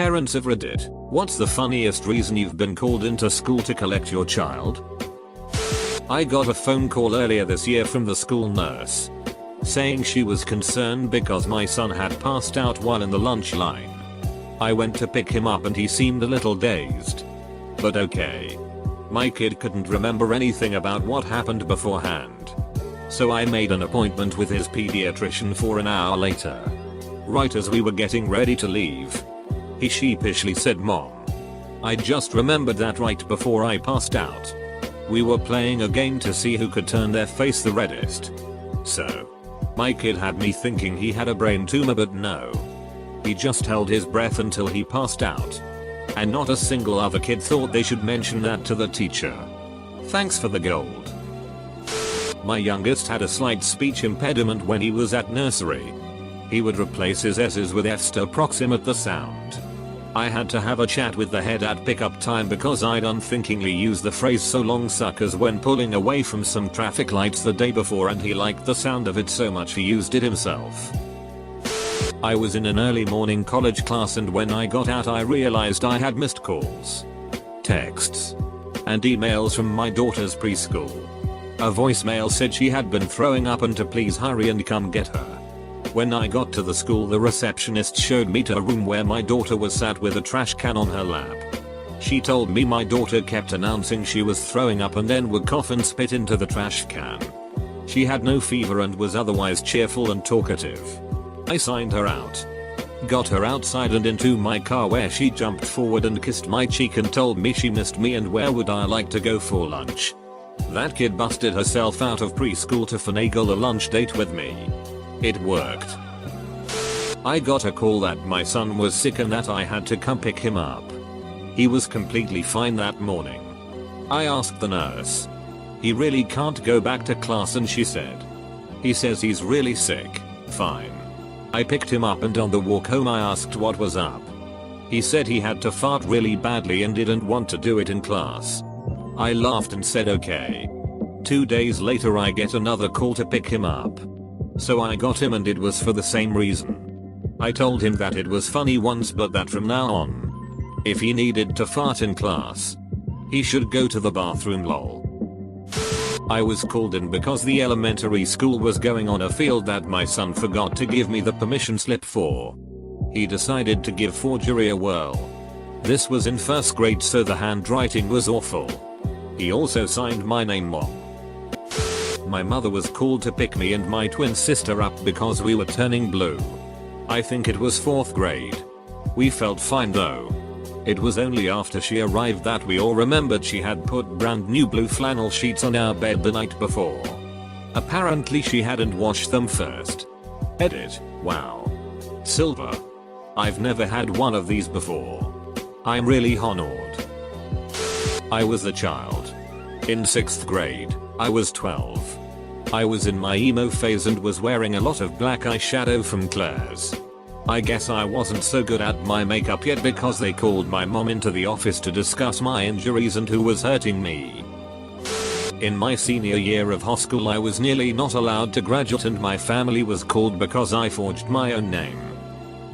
Parents of Reddit, what's the funniest reason you've been called into school to collect your child? I got a phone call earlier this year from the school nurse saying she was concerned because my son had passed out while in the lunch line. I went to pick him up and he seemed a little dazed. But okay. My kid couldn't remember anything about what happened beforehand. So I made an appointment with his pediatrician for an hour later. Right as we were getting ready to leave, he sheepishly said, "Mom, I just remembered that right before I passed out. We were playing a game to see who could turn their face the reddest." So, my kid had me thinking he had a brain tumor, but no. He just held his breath until he passed out. And not a single other kid thought they should mention that to the teacher. Thanks for the gold. My youngest had a slight speech impediment when he was at nursery. He would replace his S's with F's to approximate the sound. I had to have a chat with the head at pickup time because I'd unthinkingly used the phrase "so long suckers" when pulling away from some traffic lights the day before, and he liked the sound of it so much he used it himself. I was in an early morning college class, and when I got out I realized I had missed calls, texts, and emails from my daughter's preschool. A voicemail said she had been throwing up and to please hurry and come get her. When I got to the school, the receptionist showed me to a room where my daughter was sat with a trash can on her lap. She told me my daughter kept announcing she was throwing up and then would cough and spit into the trash can. She had no fever and was otherwise cheerful and talkative. I signed her out, got her outside and into my car, where she jumped forward and kissed my cheek and told me she missed me and where would I like to go for lunch. That kid busted herself out of preschool to finagle a lunch date with me. It worked. I got a call that my son was sick and that I had to come pick him up. He was completely fine that morning. I asked the nurse. "He really can't go back to class?" and she said, "He says he's really sick." Fine. I picked him up and on the walk home I asked what was up. He said he had to fart really badly and didn't want to do it in class. I laughed and said okay. 2 days later I get another call to pick him up. So I got him and it was for the same reason. I told him that it was funny once, but that from now on, if he needed to fart in class, he should go to the bathroom, lol. I was called in because the elementary school was going on a field that my son forgot to give me the permission slip for. He decided to give forgery a whirl. This was in first grade, so the handwriting was awful. He also signed my name, Mom. My mother was called to pick me and my twin sister up because we were turning blue. I think it was 4th grade. We felt fine though. It was only after she arrived that we all remembered she had put brand new blue flannel sheets on our bed the night before. Apparently she hadn't washed them first. Edit. Wow. Silver. I've never had one of these before. I'm really honored. I was a child. In 6th grade, I was 12. I was in my emo phase and was wearing a lot of black eyeshadow from Claire's. I guess I wasn't so good at my makeup yet because they called my mom into the office to discuss my injuries and who was hurting me. In my senior year of high school I was nearly not allowed to graduate and my family was called because I forged my own name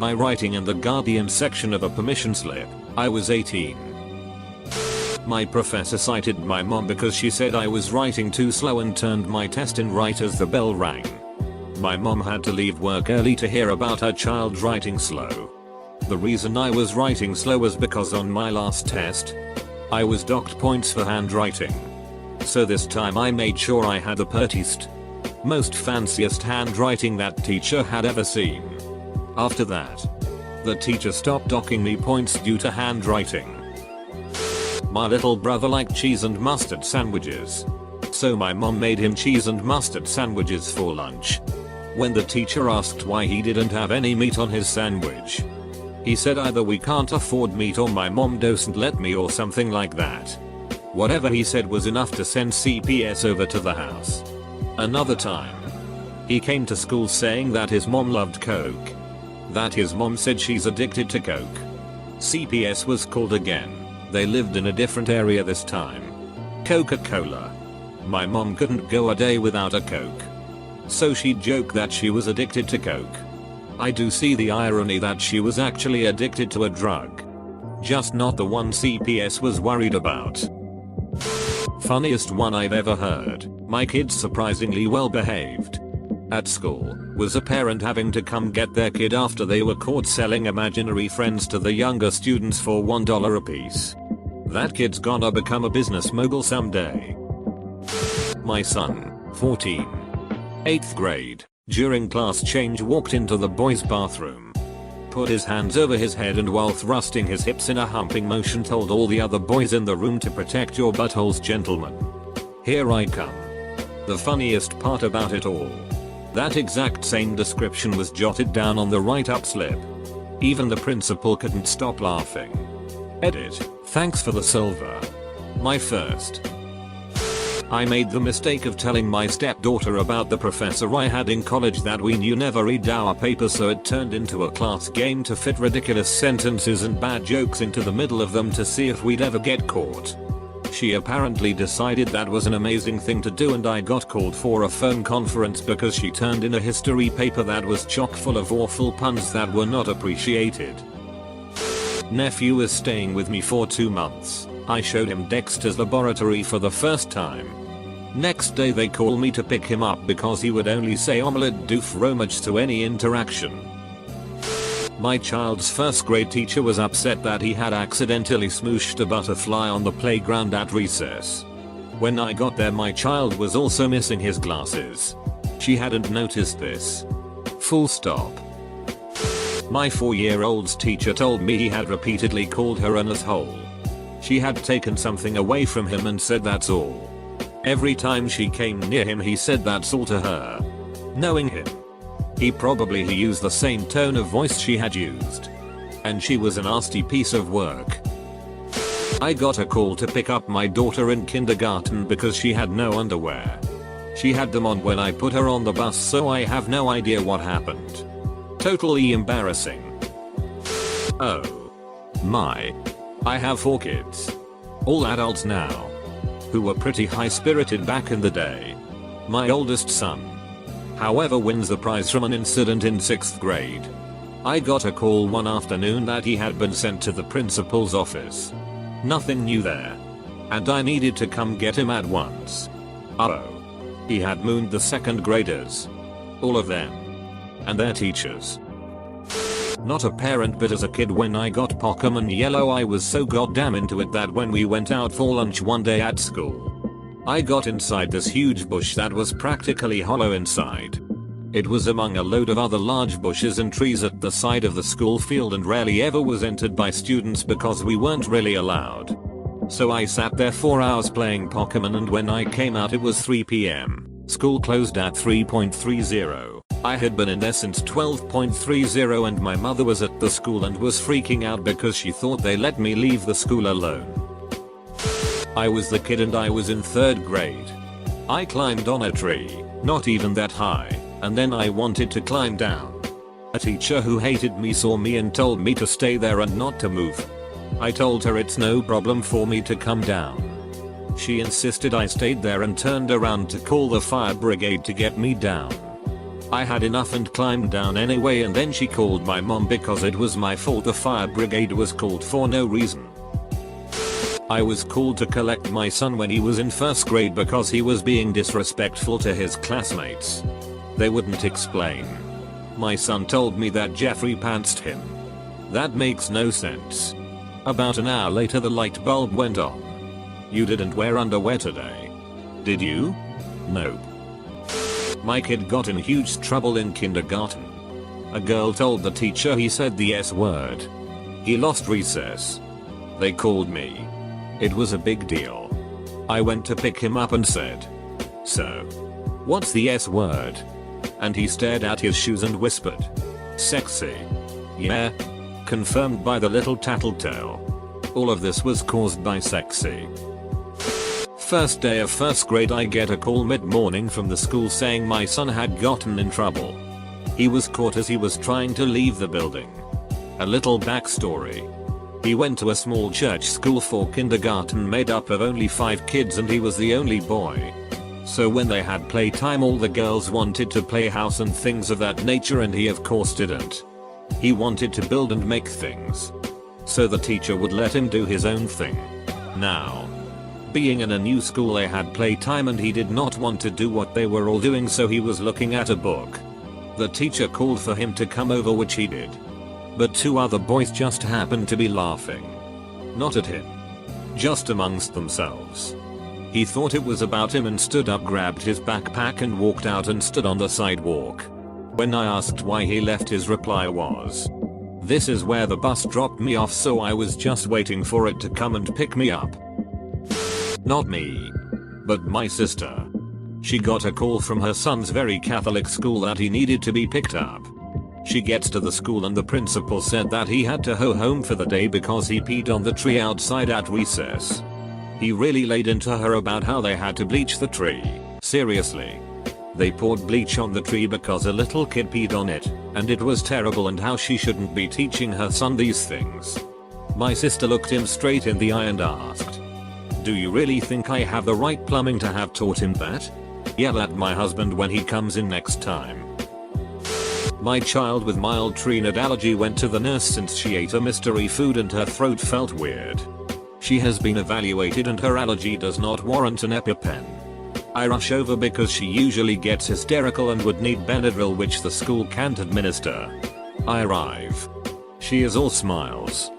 by writing in the Guardian section of a permission slip. I was 18. My professor cited my mom because she said I was writing too slow and turned my test in right as the bell rang. My mom had to leave work early to hear about her child writing slow. The reason I was writing slow was because on my last test, I was docked points for handwriting. So this time I made sure I had the prettiest, most fanciest handwriting that teacher had ever seen. After that, the teacher stopped docking me points due to handwriting. My little brother liked cheese and mustard sandwiches. So my mom made him cheese and mustard sandwiches for lunch. When the teacher asked why he didn't have any meat on his sandwich, he said either we can't afford meat or my mom doesn't let me or something like that. Whatever he said was enough to send CPS over to the house. Another time, he came to school saying that his mom loved Coke. That his mom said she's addicted to Coke. CPS was called again. They lived in a different area this time. Coca-Cola. My mom couldn't go a day without a Coke. So she'd joke that she was addicted to Coke. I do see the irony that she was actually addicted to a drug. Just not the one CPS was worried about. Funniest one I've ever heard. My kid's surprisingly well behaved. At school, was a parent having to come get their kid after they were caught selling imaginary friends to the younger students for $1 apiece. That kid's gonna become a business mogul someday. My son, 14. 8th grade, during class change walked into the boys' bathroom. Put his hands over his head and while thrusting his hips in a humping motion told all the other boys in the room to protect your buttholes, gentlemen. Here I come. The funniest part about it all. That exact same description was jotted down on the write-up slip. Even the principal couldn't stop laughing. Edit. Thanks for the silver. My first. I made the mistake of telling my stepdaughter about the professor I had in college that we knew never read our paper, so it turned into a class game to fit ridiculous sentences and bad jokes into the middle of them to see if we'd ever get caught. She apparently decided that was an amazing thing to do, and I got called for a phone conference because she turned in a history paper that was chock full of awful puns that were not appreciated. Nephew is staying with me for 2 months. I showed him Dexter's Laboratory for the first time. Next day they call me to pick him up because he would only say omelette du fromage to any interaction. My child's first grade teacher was upset that he had accidentally smooshed a butterfly on the playground at recess. When I got there, my child was also missing his glasses. She hadn't noticed this. Full stop. My 4-year-old's teacher told me he had repeatedly called her an asshole. She had taken something away from him and said that's all. Every time she came near him he said that's all to her. Knowing him, he probably used the same tone of voice she had used. And she was a nasty piece of work. I got a call to pick up my daughter in kindergarten because she had no underwear. She had them on when I put her on the bus, so I have no idea what happened. Totally embarrassing. Oh my. I have 4 kids. All adults now. Who were pretty high-spirited back in the day. My oldest son, however, wins the prize from an incident in 6th grade. I got a call one afternoon that he had been sent to the principal's office. Nothing new there. And I needed to come get him at once. He had mooned the 2nd graders. All of them. And their teachers. Not a parent, but as a kid when I got Pokemon Yellow I was so goddamn into it that when we went out for lunch one day at school, I got inside this huge bush that was practically hollow inside. It was among a load of other large bushes and trees at the side of the school field and rarely ever was entered by students because we weren't really allowed. So I sat there for hours playing Pokemon, and when I came out it was 3 PM. School closed at 3:30. I had been in there since 12:30 and my mother was at the school and was freaking out because she thought they let me leave the school alone. I was the kid and I was in 3rd grade. I climbed on a tree, not even that high, and then I wanted to climb down. A teacher who hated me saw me and told me to stay there and not to move. I told her it's no problem for me to come down. She insisted I stayed there and turned around to call the fire brigade to get me down. I had enough and climbed down anyway, and then she called my mom because it was my fault the fire brigade was called for no reason. I was called to collect my son when he was in 1st grade because he was being disrespectful to his classmates. They wouldn't explain. My son told me that Jeffrey pantsed him. That makes no sense. About an hour later the light bulb went on. You didn't wear underwear today, did you? Nope. My kid got in huge trouble in kindergarten. A girl told the teacher he said the S word. He lost recess. They called me. It was a big deal. I went to pick him up and said, "So, what's the S word?" And he stared at his shoes and whispered, "Sexy." Yeah. Confirmed by the little tattletale. All of this was caused by sexy. First day of 1st grade, I get a call mid-morning from the school saying my son had gotten in trouble. He was caught as he was trying to leave the building. A little backstory. He went to a small church school for kindergarten made up of only 5 kids and he was the only boy. So when they had playtime, all the girls wanted to play house and things of that nature, and he of course didn't. He wanted to build and make things. So the teacher would let him do his own thing. Now, being in a new school, they had playtime and he did not want to do what they were all doing, so he was looking at a book. The teacher called for him to come over, which he did. But 2 other boys just happened to be laughing. Not at him. Just amongst themselves. He thought it was about him and stood up, grabbed his backpack and walked out and stood on the sidewalk. When I asked why he left, his reply was, "This is where the bus dropped me off, so I was just waiting for it to come and pick me up." Not me. But my sister. She got a call from her son's very Catholic school that he needed to be picked up. She gets to the school and the principal said that he had to go home for the day because he peed on the tree outside at recess. He really laid into her about how they had to bleach the tree. Seriously. They poured bleach on the tree because a little kid peed on it, and it was terrible, and how she shouldn't be teaching her son these things. My sister looked him straight in the eye and asked, "Do you really think I have the right plumbing to have taught him that? Yell at my husband when he comes in next time." My child with mild tree nut allergy went to the nurse since she ate a mystery food and her throat felt weird. She has been evaluated and her allergy does not warrant an EpiPen. I rush over because she usually gets hysterical and would need Benadryl, which the school can't administer. I arrive. She is all smiles.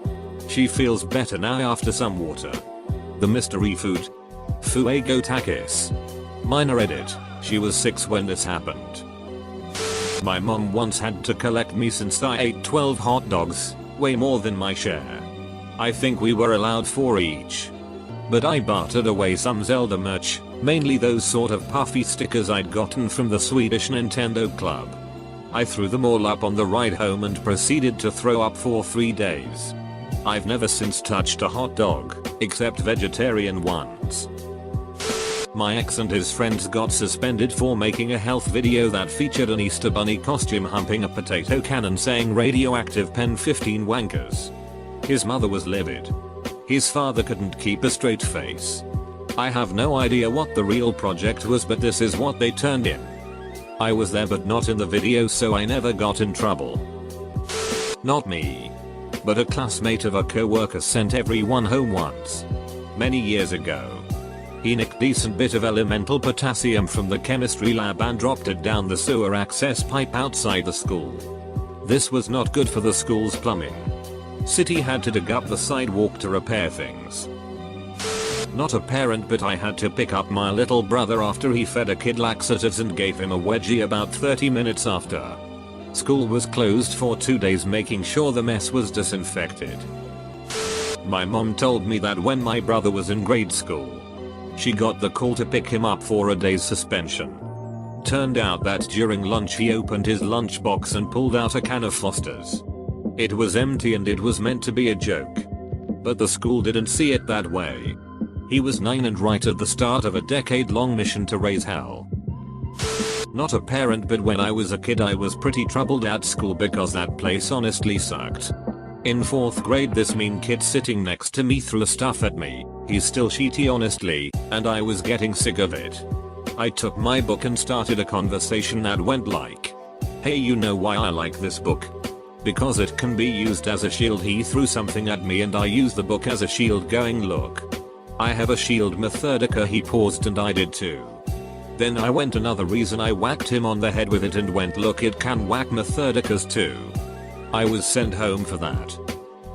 She feels better now after some water. The mystery food? Fuego Takis. Minor edit. She was 6 when this happened. My mom once had to collect me since I ate 12 hot dogs, way more than my share. I think we were allowed 4 each. But I bartered away some Zelda merch, mainly those sort of puffy stickers I'd gotten from the Swedish Nintendo Club. I threw them all up on the ride home and proceeded to throw up for 3 days. I've never since touched a hot dog, except vegetarian ones. My ex and his friends got suspended for making a health video that featured an Easter bunny costume humping a potato can and saying radioactive pen 15 wankers. His mother was livid. His father couldn't keep a straight face. I have no idea what the real project was, but this is what they turned in. I was there but not in the video, so I never got in trouble. Not me. But a classmate of a co-worker sent everyone home once. Many years ago. He nicked decent bit of elemental potassium from the chemistry lab and dropped it down the sewer access pipe outside the school. This was not good for the school's plumbing. City had to dig up the sidewalk to repair things. Not a parent, but I had to pick up my little brother after he fed a kid laxatives and gave him a wedgie about 30 minutes after. School was closed for 2 days, making sure the mess was disinfected. My mom told me that when my brother was in grade school, she got the call to pick him up for a day's suspension. Turned out that during lunch he opened his lunchbox and pulled out a can of Foster's. It was empty and it was meant to be a joke. But the school didn't see it that way. He was 9 and right at the start of a decade-long mission to raise hell. Not a parent, but when I was a kid I was pretty troubled at school because that place honestly sucked. In 4th grade, this mean kid sitting next to me threw stuff at me. He's still shitty honestly, and I was getting sick of it. I took my book and started a conversation that went like, "Hey, you know why I like this book? Because it can be used as a shield." He threw something at me and I used the book as a shield, going, "Look. I have a shield Methodika." He paused and I did too. Then I went another reason. I whacked him on the head with it and went, "Look, it can whack Methodikas too." I was sent home for that.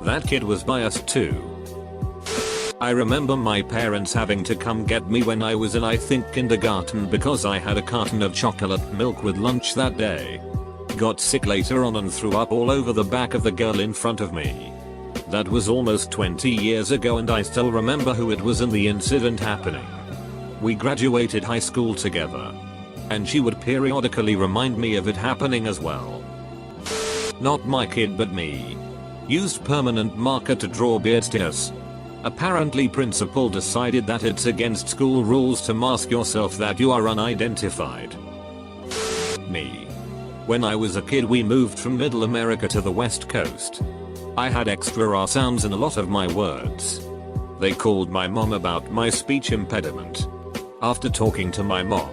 That kid was biased too. I remember my parents having to come get me when I was in, I think, kindergarten because I had a carton of chocolate milk with lunch that day. Got sick later on and threw up all over the back of the girl in front of me. That was almost 20 years ago and I still remember who it was and the incident happening. We graduated high school together. And she would periodically remind me of it happening as well. Not my kid but me. Used permanent marker to draw beard stickers. Apparently principal decided that it's against school rules to mask yourself, that you are unidentified. Me. When I was a kid we moved from Middle America to the West Coast. I had extra R sounds in a lot of my words. They called my mom about my speech impediment. After talking to my mom,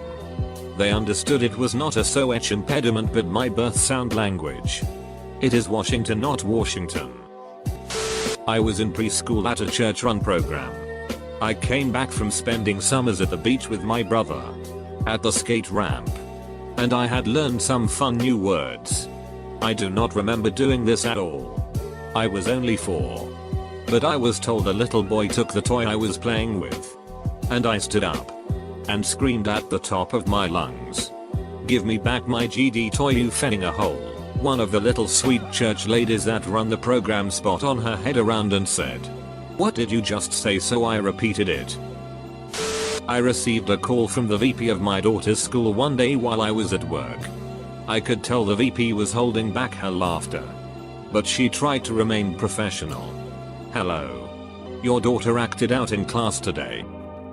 they understood it was not a SOH impediment but my birth sound language. It is Washington, not Washington. I was in preschool at a church run program. I came back from spending summers at the beach with my brother at the skate ramp, and I had learned some fun new words. I do not remember doing this at all. I was only 4. But I was told a little boy took the toy I was playing with. And I stood up and screamed at the top of my lungs, "Give me back my GD toy, you fenning a hole." One of the little sweet church ladies that run the program spot on her head around and said, "What did you just say?" So I repeated it. I received a call from the VP of my daughter's school one day while I was at work. I could tell the VP was holding back her laughter, but she tried to remain professional. "Hello. Your daughter acted out in class today.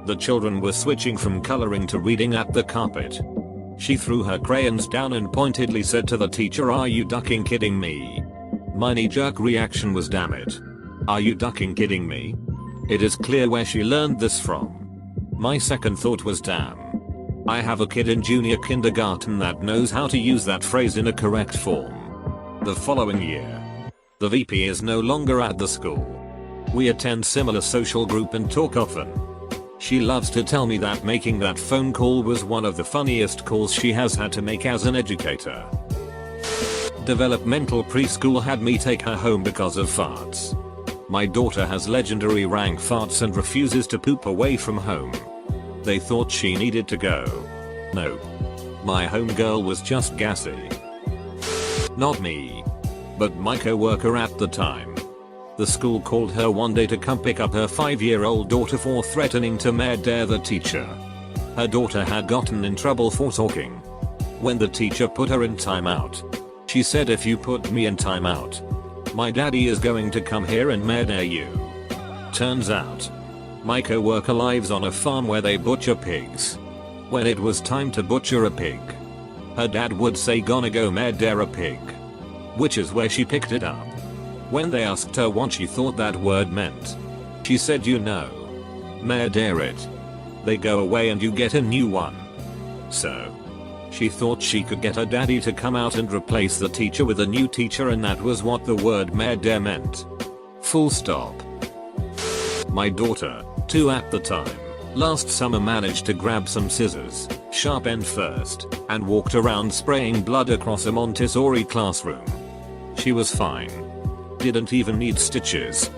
The children were switching from coloring to reading at the carpet. She threw her crayons down and pointedly said to the teacher, 'Are you ducking kidding me?' My knee-jerk reaction was, 'Damn it. Are you ducking kidding me?' It is clear where she learned this from." My second thought was, damn. I have a kid in junior kindergarten that knows how to use that phrase in a correct form. The following year, the VP is no longer at the school. We attend similar social group and talk often. She loves to tell me that making that phone call was one of the funniest calls she has had to make as an educator. Developmental preschool had me take her home because of farts. My daughter has legendary rank farts and refuses to poop away from home. They thought she needed to go. Nope. My homegirl was just gassy. Not me, but my co-worker at the time. The school called her one day to come pick up her 5-year-old daughter for threatening to murder the teacher. Her daughter had gotten in trouble for talking. When the teacher put her in timeout, she said, "If you put me in timeout, my daddy is going to come here and murder you." Turns out, my co-worker lives on a farm where they butcher pigs. When it was time to butcher a pig, her dad would say, "Gonna go murder a pig," which is where she picked it up. When they asked her what she thought that word meant, she said, "You know, murder it. They go away and you get a new one." So, she thought she could get her daddy to come out and replace the teacher with a new teacher, and that was what the word murder meant. Full stop. My daughter, 2 at the time, last summer managed to grab some scissors, sharp end first, and walked around spraying blood across a Montessori classroom. She was fine. Didn't even need stitches.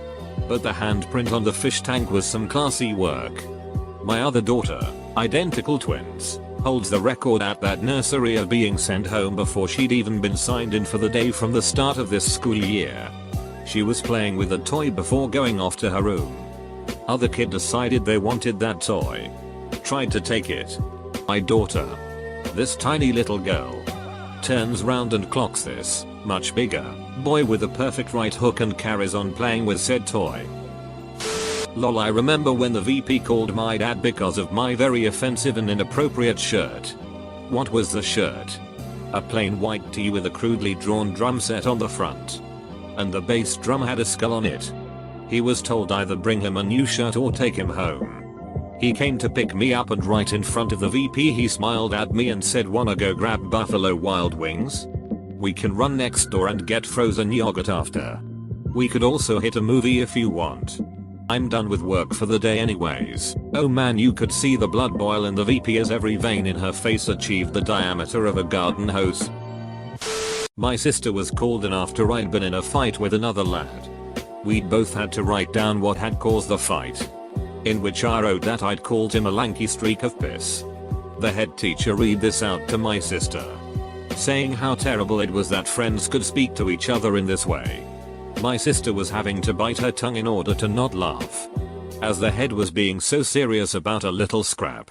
But the handprint on the fish tank was some classy work. My other daughter, identical twins, holds the record at that nursery of being sent home before she'd even been signed in for the day from the start of this school year. She was playing with a toy before going off to her room. Other kid decided they wanted that toy. Tried to take it. My daughter, this tiny little girl, turns round and clocks this much bigger boy with a perfect right hook and carries on playing with said toy. Lol, I remember when the VP called my dad because of my very offensive and inappropriate shirt. What was the shirt? A plain white tee with a crudely drawn drum set on the front. And the bass drum had a skull on it. He was told either bring him a new shirt or take him home. He came to pick me up, and right in front of the VP he smiled at me and said, "Wanna go grab Buffalo Wild Wings? We can run next door and get frozen yogurt after. We could also hit a movie if you want. I'm done with work for the day anyways." Oh man, you could see the blood boil in the VP as every vein in her face achieved the diameter of a garden hose. My sister was called in after I'd been in a fight with another lad. We'd both had to write down what had caused the fight, in which I wrote that I'd called him a lanky streak of piss. The head teacher read this out to my sister, saying how terrible it was that friends could speak to each other in this way. My sister was having to bite her tongue in order to not laugh, as the head was being so serious about a little scrap.